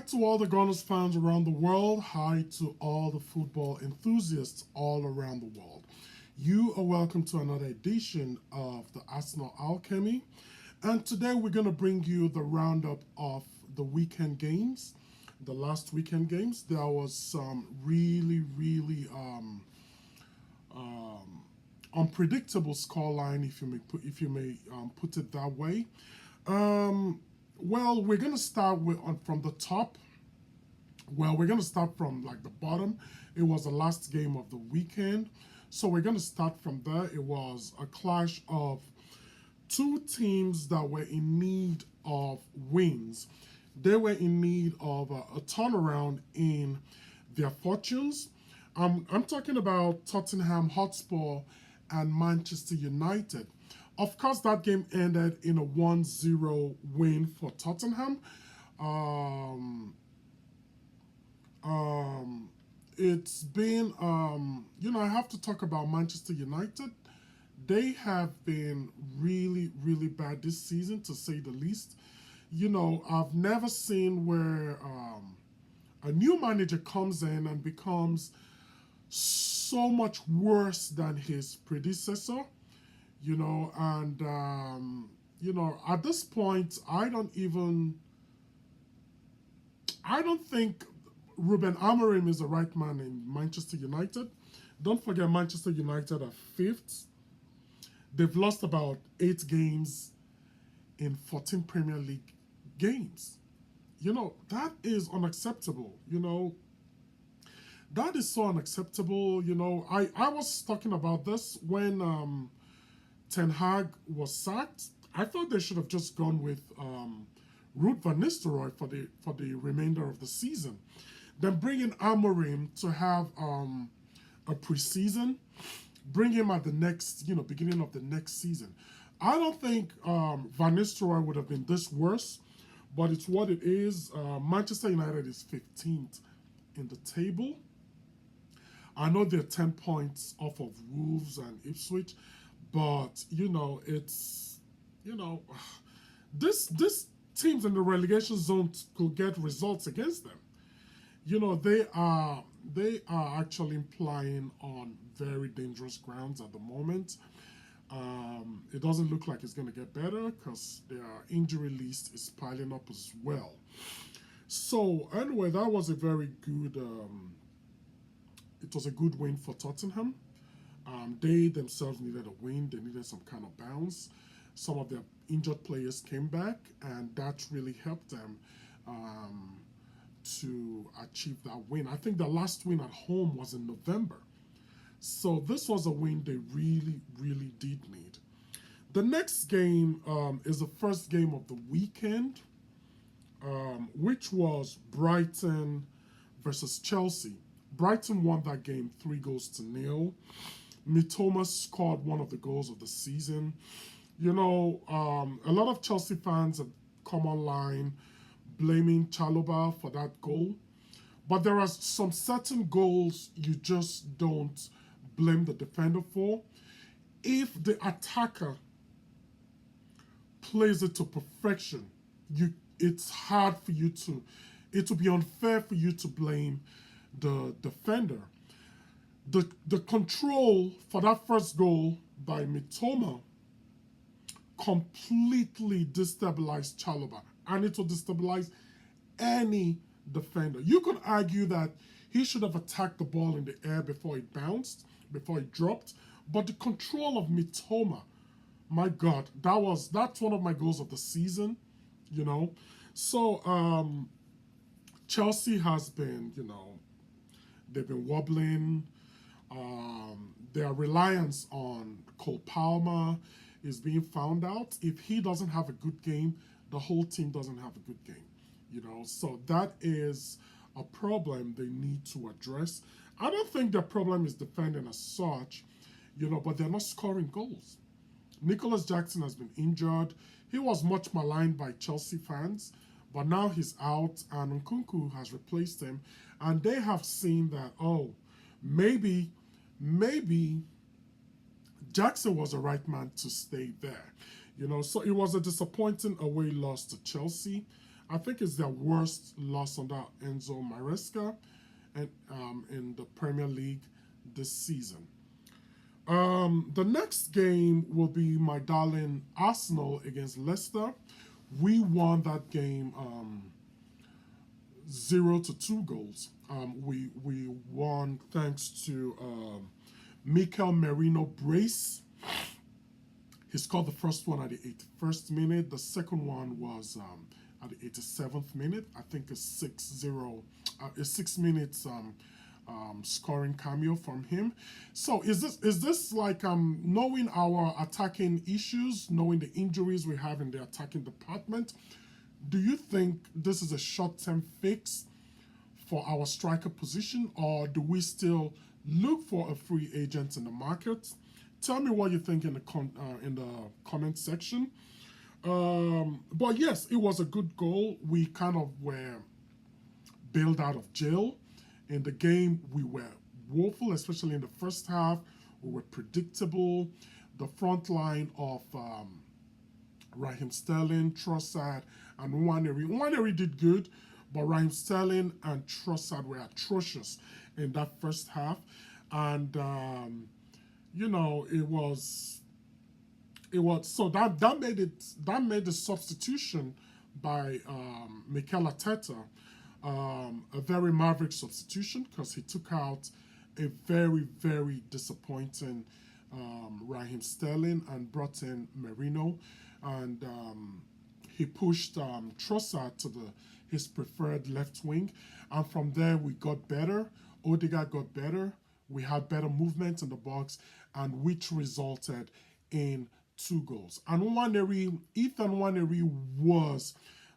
to all the Gunners fans around the world. Hi to all the football enthusiasts all around the world. You are welcome to another edition of the Arsenal Alchemy. And today we're going to bring you the roundup of the weekend games, the last weekend games. There was some really unpredictable scoreline, if you may put it that way. Um, well, we're gonna start from the top. Well, we're gonna start from like the bottom. It was the last game of the weekend, so we're gonna start from there. It was a clash of two teams that were in need of wins. They were in need of a turnaround in their fortunes. I'm talking about Tottenham Hotspur and Manchester United. Of course, that game ended in a 1-0 win for Tottenham. Um, it's been, I have to talk about Manchester United. They have been really bad this season, to say the least. I've never seen where a new manager comes in and becomes so much worse than his predecessor, at this point, I don't think Ruben Amorim is the right man in Manchester United. Don't forget, Manchester United are fifth. They've lost about 8 games in 14 Premier League games. That is unacceptable. That is so unacceptable. I was talking about this when Ten Hag was sacked. I thought they should have just gone with Ruud van Nistelrooy for the remainder of the season. Then bring in Amorim to have a preseason. Bring him at the next, beginning of the next season. I don't think Van Nistelrooy would have been this worse, but it's what it is. Manchester United is 15th in the table. I know they're 10 points off of Wolves and Ipswich, but it's this teams in the relegation zone could get results against them. They are actually playing on very dangerous grounds at the moment. It doesn't look like it's going to get better because their injury list is piling up as well. So anyway, that was a very good. It was a good win for Tottenham. They themselves needed a win. They needed some kind of bounce. Some of their injured players came back, and that really helped them to achieve that win. I think the last win at home was in November. So this was a win they really did need. The next game is the first game of the weekend, which was Brighton versus Chelsea. Brighton won that game 3-0. Mitoma scored one of the goals of the season. A lot of Chelsea fans have come online blaming Chalobah for that goal. But there are some certain goals you just don't blame the defender for. If the attacker plays it to perfection, it will be unfair for you to blame the defender. The control for that first goal by Mitoma completely destabilized Chalobah, and it will destabilize any defender. You could argue that he should have attacked the ball in the air before it bounced, before it dropped, but the control of Mitoma, my God, that's one of my goals of the season. So Chelsea has been, they've been wobbling. Their reliance on Cole Palmer is being found out. If he doesn't have a good game, the whole team doesn't have a good game. So that is a problem they need to address. I don't think their problem is defending as such, but they're not scoring goals. Nicholas Jackson has been injured. He was much maligned by Chelsea fans, but now he's out, and Nkunku has replaced him, and they have seen that, maybe Jackson was the right man to stay there. So it was a disappointing away loss to Chelsea. I think it's their worst loss under Enzo Maresca and in the Premier League this season. The next game will be my darling Arsenal against Leicester. We won that game 0-2 goals. We won thanks to Mikel Merino brace. He scored the first one at the 81st minute. The second one was at the 87th minute. I think a 6-0, a 6 minutes scoring cameo from him. So is this like knowing our attacking issues, knowing the injuries we have in the attacking department? Do you think this is a short-term fix for our striker position, or do we still look for a free agent in the market? Tell me what you think in the comment section. But yes, it was a good goal. We kind of were bailed out of jail. In the game, we were woeful, especially in the first half. We were predictable. The front line of Raheem Sterling, Trossard, and Nwaneri. Nwaneri did good, but Raheem Sterling and Trossard were atrocious in that first half. And, it was so that made the substitution by Mikel Arteta a very maverick substitution, because he took out a very, very disappointing Raheem Sterling and brought in Merino, and he pushed Trossard to his preferred left wing, and from there we got better. Odegaard got better. We had better movement in the box, and which resulted in 2 goals. And Ethan Nwaneri was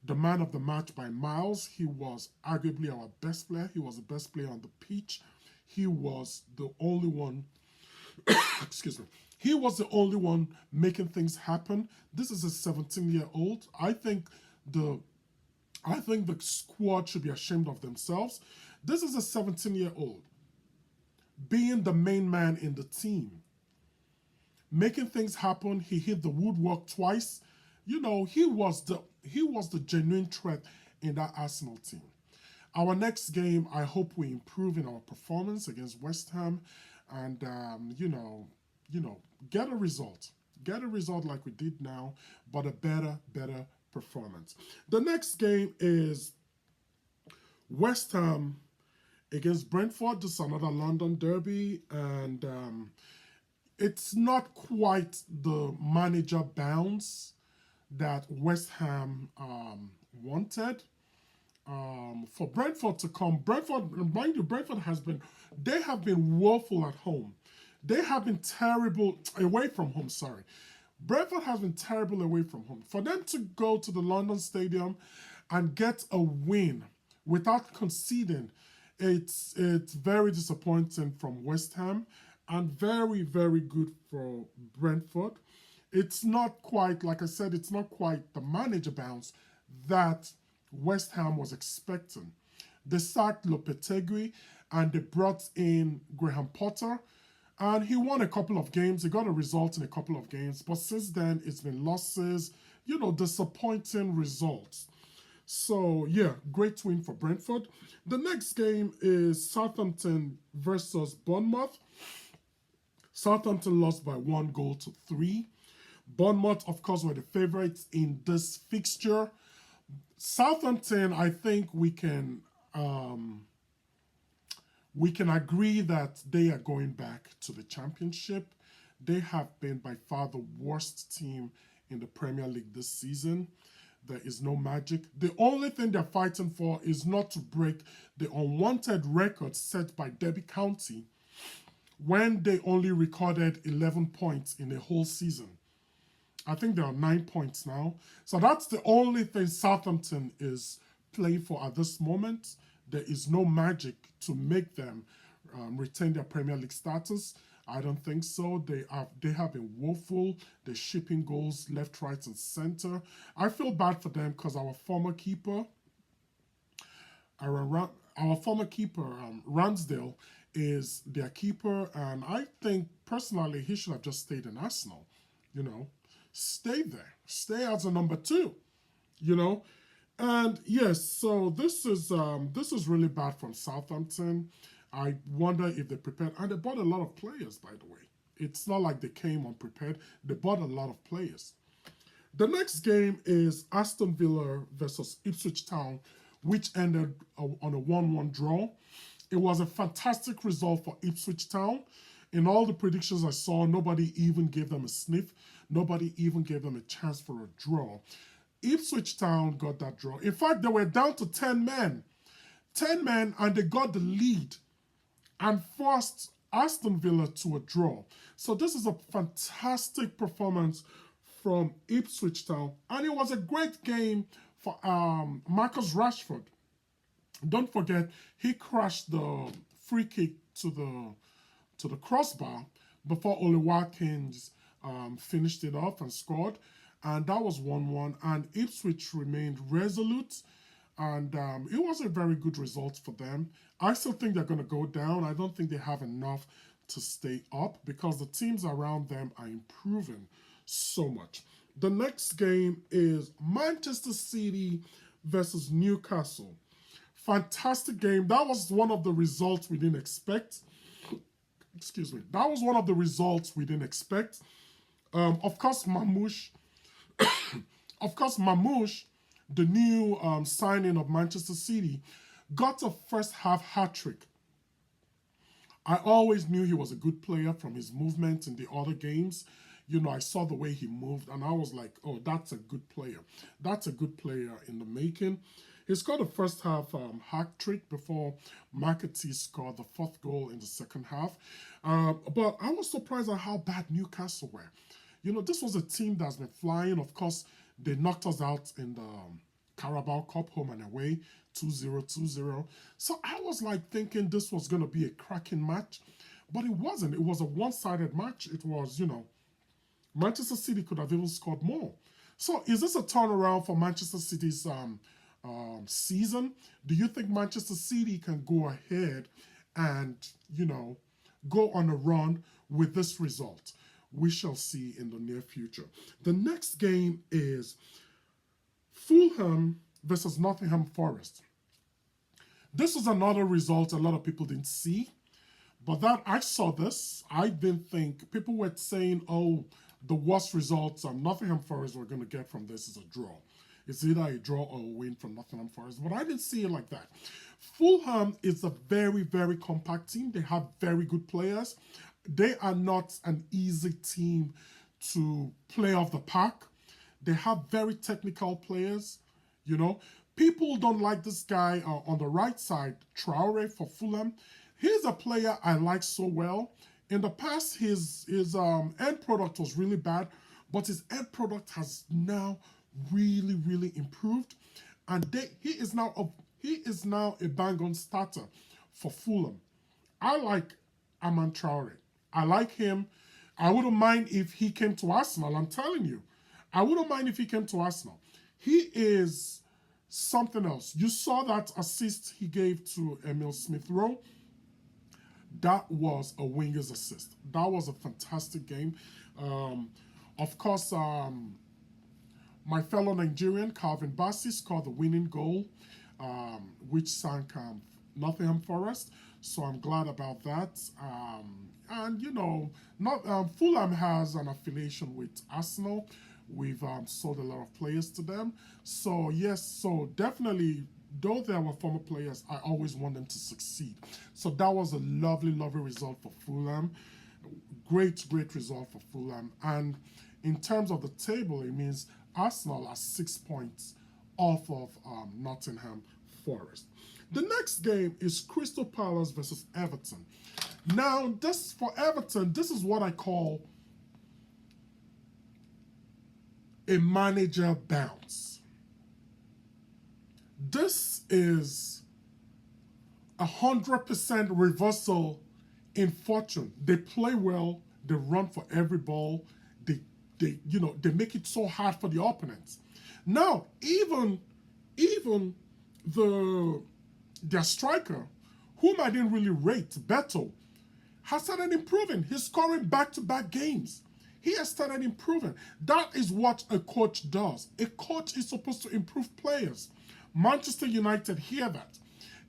the man of the match by miles. He was arguably our best player. He was the best player on the pitch. He was the only one, excuse me, he was the only one making things happen. This is a 17-year-old. I think the squad should be ashamed of themselves. This is a 17-year-old being the main man in the team, making things happen. He hit the woodwork twice. He was the genuine threat in that Arsenal team. Our next game, I hope we improve in our performance against West Ham, and get a result. Get a result like we did now, but a better performance. The next game is West Ham against Brentford. This is another London derby, and it's not quite the manager bounce that West Ham wanted. For Brentford to come, mind you, Brentford they have been woeful at home. They have been terrible away from home, sorry. Brentford has been terrible away from home. For them to go to the London Stadium and get a win without conceding, it's very disappointing from West Ham, and very, very good for Brentford. It's not quite, like I said, it's not quite the manager bounce that West Ham was expecting. They sacked Lopetegui and they brought in Graham Potter, and he won a couple of games. He got a result in a couple of games, but since then it's been losses, disappointing results. So yeah, great win for Brentford. The next game is Southampton versus Bournemouth. Southampton lost by 1-3. Bournemouth, of course, were the favorites in this fixture. Southampton, I think we can agree that they are going back to the Championship. They have been by far the worst team in the Premier League this season. There is no magic. The only thing they're fighting for is not to break the unwanted record set by Derby County, when they only recorded 11 points in a whole season. I think they're on 9 points now. So that's the only thing Southampton is playing for at this moment. There is no magic to make them retain their Premier League status. I don't think so. They have been woeful. They're shipping goals left, right, and center. I feel bad for them because our former keeper, Ramsdale, is their keeper, and I think personally he should have just stayed in Arsenal. Stay there. Stay as a number 2. And yes, so this is really bad from Southampton. I wonder if they prepared, and they bought a lot of players, by the way. It's not like they came unprepared. They bought a lot of players. The next game is Aston Villa versus Ipswich Town, which ended on a 1-1 draw. It was a fantastic result for Ipswich Town. In all the predictions I saw, nobody even gave them a sniff. Nobody even gave them a chance for a draw. Ipswich Town got that draw. In fact, they were down to 10 men. 10 men, and they got the lead and forced Aston Villa to a draw. So this is a fantastic performance from Ipswich Town, and it was a great game for Marcus Rashford. Don't forget, he crashed the free kick to the crossbar before Ole Watkins finished it off and scored. And that was 1-1. And Ipswich remained resolute. And it was a very good result for them. I still think they're going to go down. I don't think they have enough to stay up because the teams around them are improving so much. The next game is Manchester City versus Newcastle. Fantastic game. That was one of the results we didn't expect. Excuse me. That was one of the results we didn't expect. Of course, Mamouche, the new signing of Manchester City, got a first half hat trick. I always knew he was a good player from his movement in the other games. You know, I saw the way he moved, and I was like, oh, that's a good player. That's a good player in the making. He scored the first half hat trick before McAtee scored the fourth goal in the second half. But I was surprised at how bad Newcastle were. You know, this was a team that's been flying. Of course, they knocked us out in the Carabao Cup, home and away, 2-0, 2-0. So I was like thinking this was going to be a cracking match, but it wasn't. It was a one-sided match. It was, you know, Manchester City could have even scored more. So is this a turnaround for Manchester City's season? Do you think Manchester City can go ahead and, you know, go on a run with this result? We shall see in the near future. The next game is Fulham versus Nottingham Forest. This is another result a lot of people didn't see, but that I saw this. I didn't think people were saying, oh, the worst results Nottingham Forest were going to get from this is a draw. It's either a draw or a win from Nottingham Forest, but I didn't see it like that. Fulham is a very, very compact team. They have very good players. They are not an easy team to play off the park. They have very technical players, you know. People don't like this guy on the right side, Traore for Fulham. He's a player I like so well. In the past, his end product was really bad, but his end product has now really, really improved, and he is now a bang-on starter for Fulham. I like Aman Traore. I like him. I wouldn't mind if he came to Arsenal. I'm telling you, I wouldn't mind if he came to Arsenal. He is something else. You saw that assist he gave to Emil Smith-Rowe. That was a winger's assist. That was a fantastic game. Of course, my fellow Nigerian, Calvin Bassey, scored the winning goal, which sank Nottingham Forest. So I'm glad about that. And, you know, Fulham has an affiliation with Arsenal. We've sold a lot of players to them. So, yes, so definitely, though they were former players, I always want them to succeed. So that was a lovely, lovely result for Fulham. Great, great result for Fulham. And in terms of the table, it means Arsenal are 6 points off of Nottingham Forest. The next game is Crystal Palace versus Everton. Now, for Everton, this is what I call a manager bounce. This is 100% reversal in fortune. They play well, they run for every ball, they make it so hard for the opponents. Now, even their striker, whom I didn't really rate, Beto, has started improving. He's scoring back-to-back games. He has started improving. That is what a coach does. A coach is supposed to improve players. Manchester United hear that.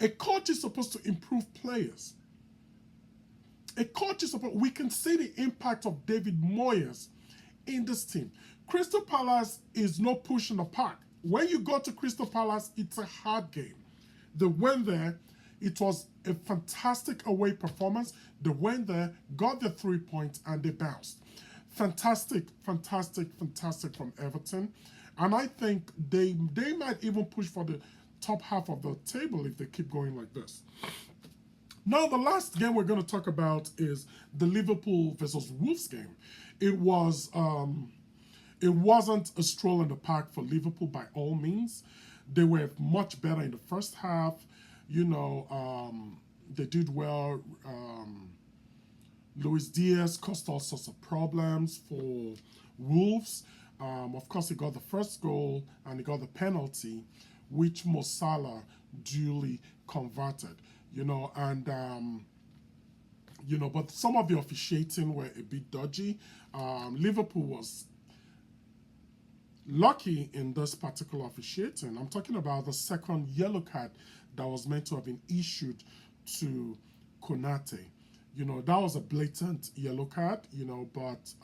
A coach is supposed to improve players. A coach is supposed, we can see the impact of David Moyes in this team. Crystal Palace is no push in the park. When you go to Crystal Palace, it's a hard game. They went there, it was a fantastic away performance. They went there, got the 3 points, and they bounced. Fantastic, fantastic, fantastic from Everton. And I think they might even push for the top half of the table if they keep going like this. Now, the last game we're going to talk about is the Liverpool versus Wolves game. It wasn't a stroll in the park for Liverpool by all means. They were much better in the first half. They did well. Luis Diaz caused all sorts of problems for Wolves. Of course, he got the first goal and he got the penalty, which Mo Salah duly converted. But some of the officiating were a bit dodgy. Liverpool was lucky in this particular officiating. I'm talking about the second yellow card that was meant to have been issued to Konate. That was a blatant yellow card, but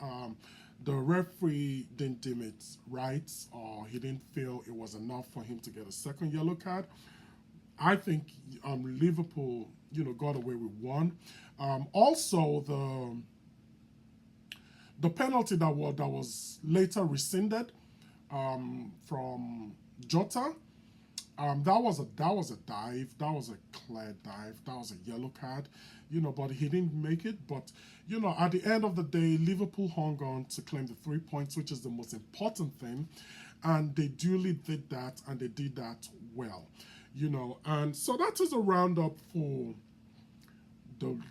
the referee didn't deem it right, or he didn't feel it was enough for him to get a second yellow card. I think Liverpool, got away with one. Also, the penalty that was later rescinded from Jota, that was a dive. That was a clear dive. That was a yellow card, but he didn't make it. But, at the end of the day, Liverpool hung on to claim the 3 points, which is the most important thing. And they duly did that, and they did that well. And so that is a roundup for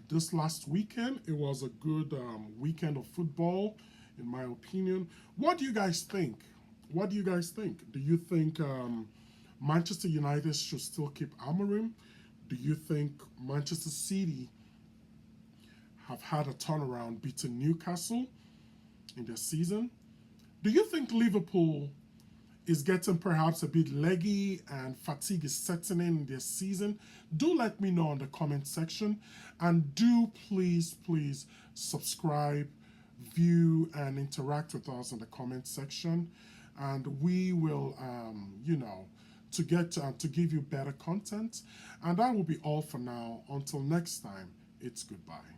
this last weekend. It was a good weekend of football, in my opinion. What do you guys think? Do you think Manchester United should still keep Amorim? Do you think Manchester City have had a turnaround, beating Newcastle in their season? Do you think Liverpool is getting perhaps a bit leggy and fatigue is setting in their season? Do let me know in the comment section, and do please subscribe, view, and interact with us in the comment section, and we will to give you better content. And that will be all for now. Until next time, it's goodbye.